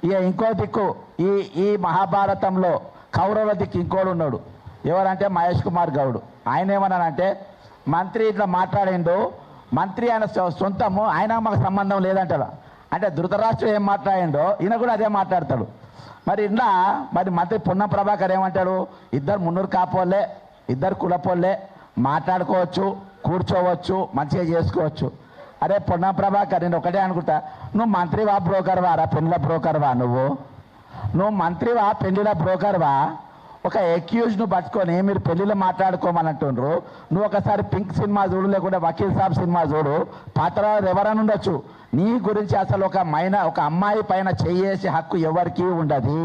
ఇక ఇంకో దిక్కు ఈ ఈ మహాభారతంలో కౌరవుల దిక్కు ఇంకోడు ఉన్నాడు. ఎవరంటే మహేష్ కుమార్ గౌడ్. ఆయన ఏమన్నానంటే మంత్రి ఇట్లా మాట్లాడిండు, మంత్రి ఆయన సొంతము, ఆయన మాకు సంబంధం లేదంటాడు. అంటే ధృతరాష్ట్రం ఏం మాట్లాడిండో ఈయన కూడా అదే మాట్లాడతాడు. మరి ఇలా మరి మంత్రి పొన్నం ప్రభాకర్ ఏమంటాడు, ఇద్దరు మున్నూరు కాపోళ్ళే, ఇద్దరు కులపోళ్ళే, మాట్లాడుకోవచ్చు, కూర్చోవచ్చు, మంచిగా చేసుకోవచ్చు. అరే పొన్నం ప్రభాకర్, నేను ఒకటే అనుకుంటా, నువ్వు మంత్రివా బ్రోకర్వా రా, పెళ్ళిల బ్రోకర్వా నువ్వు మంత్రివా పెళ్ళిల బ్రోకర్వా? ఒక అక్యూజ్ను పట్టుకొని మీరు పెళ్ళిళ్ళు మాట్లాడుకోమని అంటుండ్రు. నువ్వు ఒకసారి పింక్ సినిమా చూడు, లేకుంటే వకీల్ సాబ్ సినిమా చూడు, పాత్రలు ఎవరైనా ఉండొచ్చు. నీ గురించి అసలు ఒక అమ్మాయి పైన చేయేసే హక్కు ఎవరికీ ఉండదు.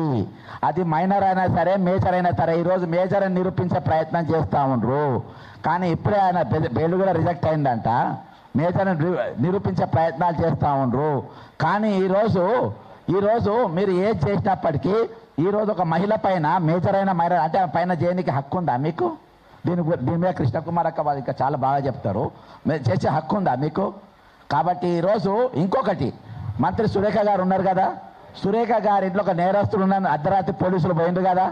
అది మైనర్ అయినా సరే, మేజర్ అయినా సరే. ఈరోజు మేజర్ అని నిరూపించే ప్రయత్నం చేస్తూ ఉండ్రు, కానీ ఇప్పుడే ఆయన బెయిల్ కూడా రిజెక్ట్ అయిందంట. మేజర్ నిరూపించే ప్రయత్నాలు చేస్తూ ఉండ్రు. కానీ ఈరోజు మీరు ఏది చేసినప్పటికీ ఈరోజు ఒక మహిళ పైన, మేజర్ అయిన మహిళ అంటే పైన చేయడానికి హక్కు ఉందా మీకు? దీని మీద కృష్ణకుమార్ అక్క వాళ్ళు ఇంకా చాలా బాగా చెప్తారు. చేసే హక్కు ఉందా మీకు? కాబట్టి ఈరోజు ఇంకొకటి, మంత్రి సురేఖ గారు ఉన్నారు కదా, సురేఖ గారి ఇంట్లో ఒక నేరస్తుడు ఉన్న అర్ధరాత్రి పోలీసులు పోయింది కదా,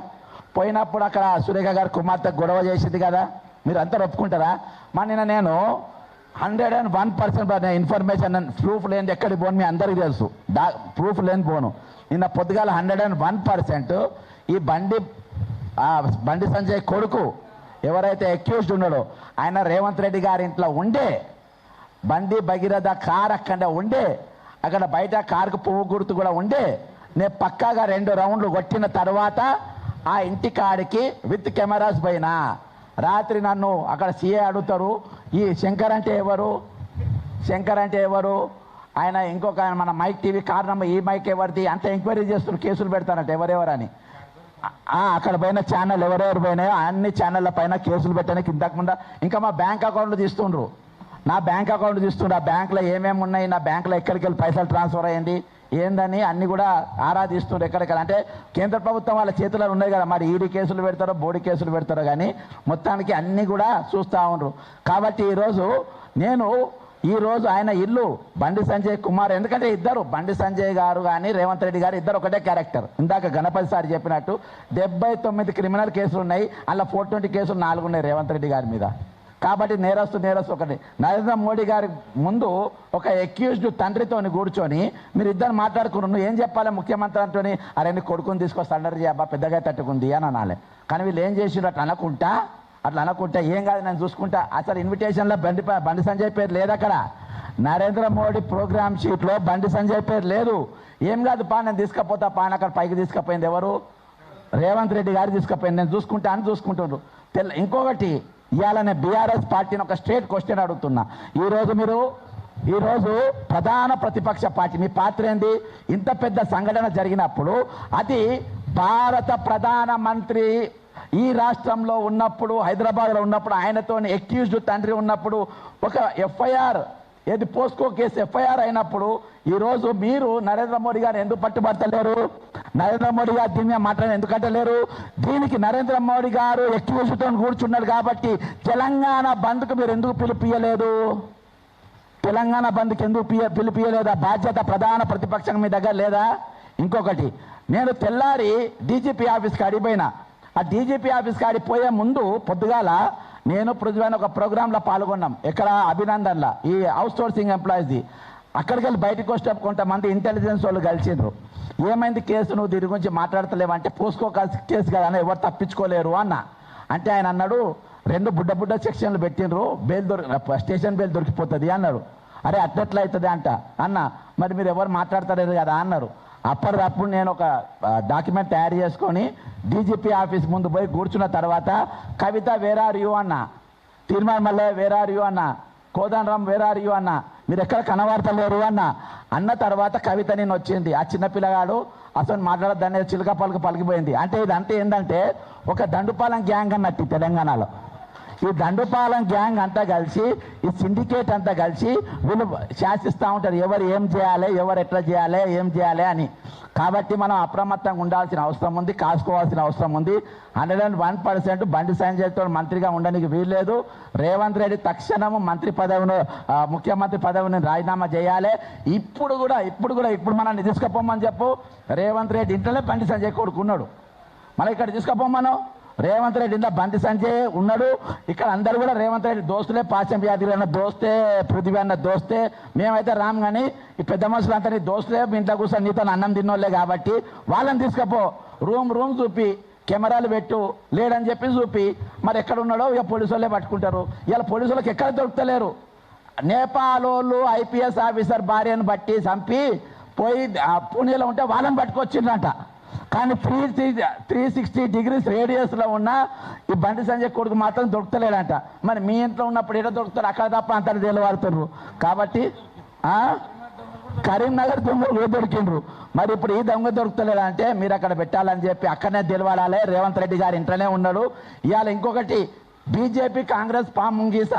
పోయినప్పుడు అక్కడ సురేఖ గారు కుమార్తె గొడవ చేసింది కదా, మీరు అంతా ఒప్పుకుంటారా? నిన్న నేను 101% ఇన్ఫర్మేషన్ ప్రూఫ్ లేని ఎక్కడికి పోను మీ అందరికీ తెలుసు, ప్రూఫ్ లేని పోను. నిన్న పొద్దుగాల 101% ఈ బండి సంజయ్ కొడుకు ఎవరైతే అక్యూజ్డ్ ఉన్నాడో ఆయన రేవంత్ రెడ్డి గారి ఇంట్లో ఉండే, బండి భగీరథ కార్ అక్కడ ఉండే, అక్కడ బయట కారుకు పువ్వు గుర్తు కూడా ఉండే, నేను పక్కాగా 2 రౌండ్లు కొట్టిన తర్వాత ఆ ఇంటి కాడికి విత్ కెమెరాస్ పోయినా. రాత్రి నన్ను అక్కడ సీఏ అడుగుతారు, ఈ శంకర్ అంటే ఎవరు, ఆయన ఇంకొక మన మైక్ టీవీ కారణం, ఈ మైక్ ఎవరిది అంత ఎంక్వైరీ చేస్తున్నారు, కేసులు పెడతారంట ఎవరెవరని. అక్కడ పైన ఛానల్ ఎవరెవరు పోయినాయో అన్ని ఛానళ్ళ పైన కేసులు పెట్టడానికి ఇంతకుముందు ఇంకా మా బ్యాంక్ అకౌంట్లు తీస్తుండ్రు, నా బ్యాంక్ అకౌంట్ తీస్తుండ్రు. ఆ బ్యాంకులో ఏమేమి ఉన్నాయి, నా బ్యాంకులో ఎక్కడికి వెళ్ళి పైసలు ట్రాన్స్ఫర్ అయ్యింది ఏందని అన్ని కూడా ఆరాధిస్తుండ్రు. ఎక్కడెక్కడ అంటే కేంద్ర ప్రభుత్వం వాళ్ళ చేతుల్లో ఉన్నాయి కదా, మరి ఈడీ కేసులు పెడతారో బోడీ కేసులు పెడతారో కానీ మొత్తానికి అన్నీ కూడా చూస్తూ ఉండరు. కాబట్టి ఈరోజు ఆయన ఇల్లు బండి సంజయ్ కుమార్, ఎందుకంటే ఇద్దరు బండి సంజయ్ గారు కానీ రేవంత్ రెడ్డి గారు ఇద్దరు ఒకటే క్యారెక్టర్. ఇందాక గణపతి సార్ చెప్పినట్టు 79 క్రిమినల్ కేసులు ఉన్నాయి, అలా 420 కేసులు 4 ఉన్నాయి రేవంత్ రెడ్డి గారి మీద. కాబట్టి నేరస్తు ఒకటి. నరేంద్ర మోడీ గారి ముందు ఒక అక్యూజ్డ్ తండ్రితో కూర్చొని మీరు ఇద్దరు మాట్లాడుకున్నారు, నువ్వు ఏం చెప్పాలి ముఖ్యమంత్రి అంటోని, అరే నీ కొడుకుని తీసుకొస్తా అండర్ చేయబ్బా పెద్దగా తట్టుకుంది అని అనాలి. కానీ వీళ్ళు ఏం చేసిరు, అట్లా అనుకుంటా ఏం కాదు నేను చూసుకుంటా. అసలు ఇన్విటేషన్లో బండి సంజయ్ పేరు లేదు, అక్కడ నరేంద్ర మోడీ ప్రోగ్రామ్ షీట్లో బండి సంజయ్ పేరు లేదు. ఏం కాదు నేను తీసుకపోతా అక్కడ పైకి తీసుకుపోయింది ఎవరు, రేవంత్ రెడ్డి గారు తీసుకుపోయింది, నేను చూసుకుంటా అని చూసుకుంటున్నారు. ఇంకొకటి, ఇవాళ నేను బీఆర్ఎస్ పార్టీని ఒక స్ట్రేట్ క్వశ్చన్ అడుగుతున్నా. ఈరోజు ప్రధాన ప్రతిపక్ష పార్టీ మీ పాత్ర ఏంది? ఇంత పెద్ద సంఘటన జరిగినప్పుడు అది భారత ప్రధానమంత్రి ఈ రాష్ట్రంలో ఉన్నప్పుడు, హైదరాబాద్లో ఉన్నప్పుడు, ఆయనతో అక్యూజ్డ్ తండ్రి ఉన్నప్పుడు ఒక ఎఫ్ఐఆర్ ఏది పోస్కో కేసు ఎఫ్ఐఆర్ అయినప్పుడు ఈరోజు మీరు నరేంద్ర మోడీ గారు ఎందుకు పట్టుబడతలేరు? నరేంద్ర మోడీ గారు దీని మీద మాట్లాడే ఎందుకంటే లేరు? దీనికి నరేంద్ర మోడీ గారు అక్యూజ్డ్తో కూర్చున్నాడు కాబట్టి తెలంగాణ బంద్కు మీరు ఎందుకు పిలిపియలేదు? తెలంగాణ బంద్కి ఎందుకు పిలిపియలేదా? బాధ్యత ప్రధాన ప్రతిపక్షం మీ దగ్గర లేదా? ఇంకొకటి, నేను తెల్లారి డీజీపీ ఆఫీస్కి అడిగిపోయినా. ఆ డీజీపీ ఆఫీస్కి అడిగిపోయే ముందు పొద్దుగాల నేను పృథ్వీని ఒక ప్రోగ్రాంలో పాల్గొన్నాం, ఎక్కడ అభినందన్లా, ఈ అవుట్ సోర్సింగ్ ఎంప్లాయీస్ది. అక్కడికి వెళ్ళి బయటకు వస్తే కొంతమంది ఇంటెలిజెన్స్ వాళ్ళు కలిసిండ్రు. ఏమైంది కేసు, నువ్వు దీని గురించి మాట్లాడతలేవంటే పోస్కో కేసు కదా అని ఎవరు తప్పించుకోలేరు అన్న. అంటే ఆయన అన్నాడు 2 బుడ్డ సెక్షన్లు పెట్టిండ్రు, స్టేషన్ బెయిల్ దొరికిపోతుంది అన్నాడు. అరే అట్లెట్లయితుంది అన్న మరి మీరు ఎవరు మాట్లాడతలేరు కదా అన్నారు. అప్పటికప్పుడు నేను ఒక డాక్యుమెంట్ తయారు చేసుకొని డీజీపీ ఆఫీస్ ముందు పోయి కూర్చున్న తర్వాత కవిత వేర్ ఆర్ యూ అన్న, తీర్మాన్ మల్లె వేర్ ఆర్ యూ అన్న, కోదండరామ్ వేర్ ఆర్ యూ అన్న, మీరు ఎక్కడ కనబడతలేరు అన్న తర్వాత కవిత నేను వచ్చింది. ఆ చిన్నపిల్లగాడు అసలు మాట్లాడద్దని చిలుక పలుకు పలికిపోయింది. అంటే ఇదంతా ఏంటంటే ఒక దండుపాలెం గ్యాంగ్ అన్నట్టు తెలంగాణలో. ఈ దండుపాలెం గ్యాంగ్ అంతా కలిసి, ఈ సిండికేట్ అంతా కలిసి వీళ్ళు శాసిస్తూ ఉంటారు ఎవరు ఏం చేయాలి, ఎవరు ఎట్లా చేయాలి, ఏం చేయాలి అని. కాబట్టి మనం అప్రమత్తంగా ఉండాల్సిన అవసరం ఉంది, కాసుకోవాల్సిన అవసరం ఉంది. 101% బండి సంజయ్తో మంత్రిగా ఉండడానికి వీల్లేదు. రేవంత్ రెడ్డి తక్షణము ముఖ్యమంత్రి పదవిని రాజీనామా చేయాలి. ఇప్పుడు మనల్ని తీసుకుపోమని చెప్పు. రేవంత్ రెడ్డి ఇంట్లోనే బండి సంజయ్ కొడుకున్నాడు, మళ్ళీ ఇక్కడ తీసుకుపోమను. రేవంత్ రెడ్డి ఇంట్లో బండి సంజయ్ ఉన్నాడు. ఇక్కడ అందరూ కూడా రేవంత్ రెడ్డి దోస్తులే. పాచం వ్యాధులు అన్న దోస్తే, పృథ్వీ అన్న దోస్తే. మేమైతే రాము, కానీ ఈ పెద్ద మనుషులు అంతా నీ దోస్తులే, మీ ఇంట్లో కూర్చొని నీతో అన్నం తిన్నోళ్ళే. కాబట్టి వాళ్ళని తీసుకపో, రూమ్ చూపి, కెమెరాలు పెట్టు, లేడని చెప్పి చూపి. మరి ఎక్కడ ఉన్నాడో ఇక పోలీసు వాళ్ళే పట్టుకుంటారు. ఇలా పోలీసు వాళ్ళకి ఎక్కడ దొరుకుతలేరు. నేపాల్ వాళ్ళు IPS ఆఫీసర్ భార్యను బట్టి చంపి పోయి పూణేలో ఉంటే వాళ్ళని పట్టుకొచ్చిండ్రంట. కానీ 360 degrees రేడియస్లో ఉన్న ఈ బండి సంజయ్ కొడుకు మాత్రం దొరుకుతలేడంట. మరి మీ ఇంట్లో ఉన్నప్పుడు ఏదో దొరుకుతారు, అక్కడ తప్ప అంతా తేలివాడుతున్నారు. కాబట్టి కరీంనగర్ దొంగలు కూడా దొరికిండ్రు. మరి ఇప్పుడు ఈ దొంగ దొరుకుతలేదంటే మీరు అక్కడ పెట్టాలని చెప్పి అక్కడనే తెలియాలి. రేవంత్ రెడ్డి గారు ఇంట్లోనే ఉన్నాడు. ఇవాళ ఇంకొకటి, బీజేపీ కాంగ్రెస్ పాముంగీస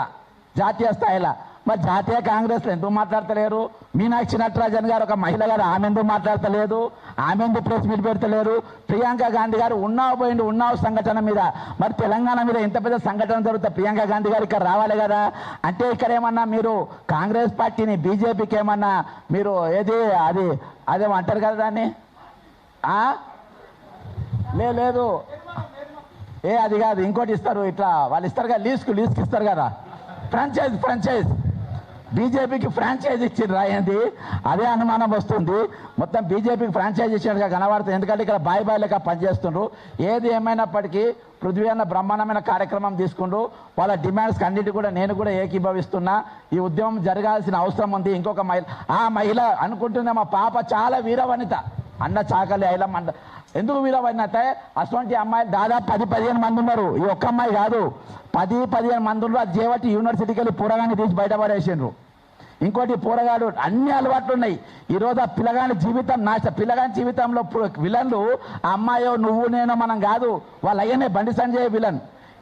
జాతీయ స్థాయిలో. మరి జాతీయ కాంగ్రెస్లో ఎందుకు మాట్లాడతలేరు? మీనాక్షి నటరాజన్ గారు ఒక మహిళ గారు, ఆమె ఎందుకు మాట్లాడతలేదు? ఆమె ఎందుకు ప్రెస్ మీట్ పెడతలేరు? ప్రియాంక గాంధీ గారు ఉన్నావు సంఘటన మీద, మరి తెలంగాణ మీద ఎంత పెద్ద సంఘటన జరుగుతుంది, ప్రియాంక గాంధీ గారు ఇక్కడ రావాలి కదా. అంటే ఇక్కడ ఏమన్నా మీరు కాంగ్రెస్ పార్టీని, బీజేపీకి ఏమన్నా మీరు అదేమో అంటారు కదా దాన్ని, లేదు అది కాదు, ఇంకోటి ఇస్తారు, ఇట్లా వాళ్ళు ఇస్తారు కదా, లీజ్కి ఇస్తారు కదా, ఫ్రాంచైజ్. బీజేపీకి ఫ్రాంచైజ్ ఇచ్చిండ్రు అయింది, అదే అనుమానం వస్తుంది. మొత్తం బీజేపీకి ఫ్రాంచైజ్ ఇచ్చినట్టుగా కనబడుతుంది. ఎందుకంటే ఇక్కడ బాయ్ లెక్క పనిచేస్తుండ్రు. ఏది ఏమైనప్పటికీ పృథ్వీ అన్న బ్రహ్మాండమైన కార్యక్రమం తీసుకుంటూ వాళ్ళ డిమాండ్స్కి అన్నిటి కూడా నేను కూడా ఏకీభవిస్తున్నా. ఈ ఉద్యమం జరగాల్సిన అవసరం ఉంది. ఇంకొక మహిళ అనుకుంటుంది, మా పాప చాలా వీరవనిత, అన్న చాకలి ఐలమ్మ. ఎందుకు వీరవనిత? అటువంటి అమ్మాయిలు దాదాపు 10-15 మంది ఉన్నారు. ఈ ఒక్క అమ్మాయి కాదు, 10-15 మంది ఉన్నారు. అది చేపట్టి యూనివర్సిటీకి వెళ్ళి పూరగాన్ని తీసి బయటపడేసిండ్రు. ఇంకోటి, పూరగాడు అన్ని అలవాట్లు ఉన్నాయి. ఈరోజు ఆ పిల్లగాని జీవితంలో విలన్లు ఆ అమ్మాయో నువ్వు నేను మనం కాదు, వాళ్ళ అయ్యనే బండి సంజయ్ విలన్.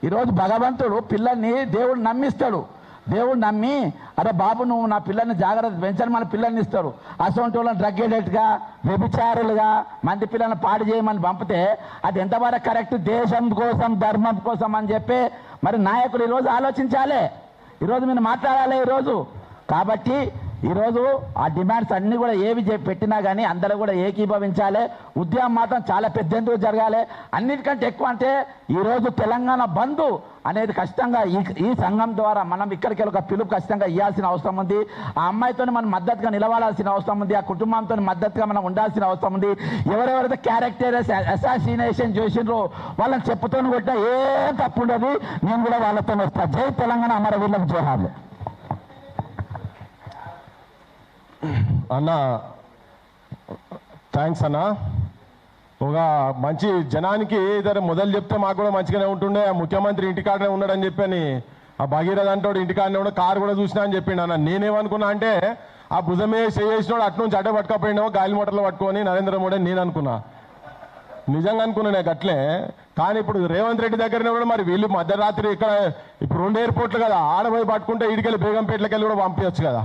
ఈరోజు భగవంతుడు పిల్లల్ని దేవుడు నమ్మిస్తాడు. దేవుడు నమ్మి, అరే బాబు నువ్వు నా పిల్లల్ని జాగ్రత్త పెంచని మన పిల్లల్ని ఇస్తాడు. అసొంటి వాళ్ళని డ్రగ్ ఎడిక్ట్గా, వ్యభిచారులుగా మంది పిల్లల్ని పాడు చేయమని పంపితే అది ఎంతవరకు కరెక్ట్? దేశం కోసం, ధర్మం కోసం అని చెప్పి మరి నాయకుడు ఈరోజు ఆలోచించాలి. ఈరోజు మీరు మాట్లాడాలి ఈరోజు. కాబట్టి ఈరోజు ఆ డిమాండ్స్ అన్నీ కూడా ఏవి పెట్టినా కానీ అందరూ కూడా ఏకీభవించాలి. ఉద్యమం మాత్రం చాలా పెద్ద ఎత్తున జరగాలి. అన్నిటికంటే ఎక్కువ అంటే ఈరోజు తెలంగాణ బంధు అనేది ఖచ్చితంగా ఈ సంఘం ద్వారా మనం ఇక్కడికి ఒక పిలుపు ఖచ్చితంగా ఇవ్వాల్సిన అవసరం ఉంది. ఆ అమ్మాయితో మనం మద్దతుగా నిలబడాల్సిన అవసరం ఉంది. ఆ కుటుంబంతో మద్దతుగా మనం ఉండాల్సిన అవసరం ఉంది. ఎవరెవరైతే క్యారెక్టర్ అసాసినేషన్ చేసిండ్రో వాళ్ళని చెప్పుతో కొట్టినా ఏం తప్పు ఉండదు. నేను కూడా వాళ్ళతో వస్తా. జై తెలంగాణ, అమరవీరులకు జోహార్లు. అన్న థ్యాంక్స్ అన్న. ఒక మంచి జనానికి ఏదైనా మొదలు చెప్తే మాకు కూడా మంచిగానే ఉంటుండే. ముఖ్యమంత్రి ఇంటికాడనే ఉన్నాడని చెప్పని ఆ భగీరథ అంటాడు ఇంటికాడనే కూడా కారు కూడా చూసినా అని చెప్పిండు అన్న. నేనేమనుకున్నా అంటే ఆ భుజమే చేసినాడు అటు నుంచి అడ్డ పట్టుకపోయినావు గాలి మోటార్లు పట్టుకొని నరేంద్ర మోడీ నేను అనుకున్నా. నిజంగా అనుకున్నా నేను అట్లే. కానీ ఇప్పుడు రేవంత్ రెడ్డి దగ్గరనే కూడా మరి వీళ్ళు మధ్యరాత్రి ఇక్కడ ఇప్పుడు 2 ఎయిర్పోర్ట్లు కదా, ఆడపోయి పట్టుకుంటే ఇడికెళ్ళి బేగంపేటలకి వెళ్ళి కూడా పంపించచ్చు కదా.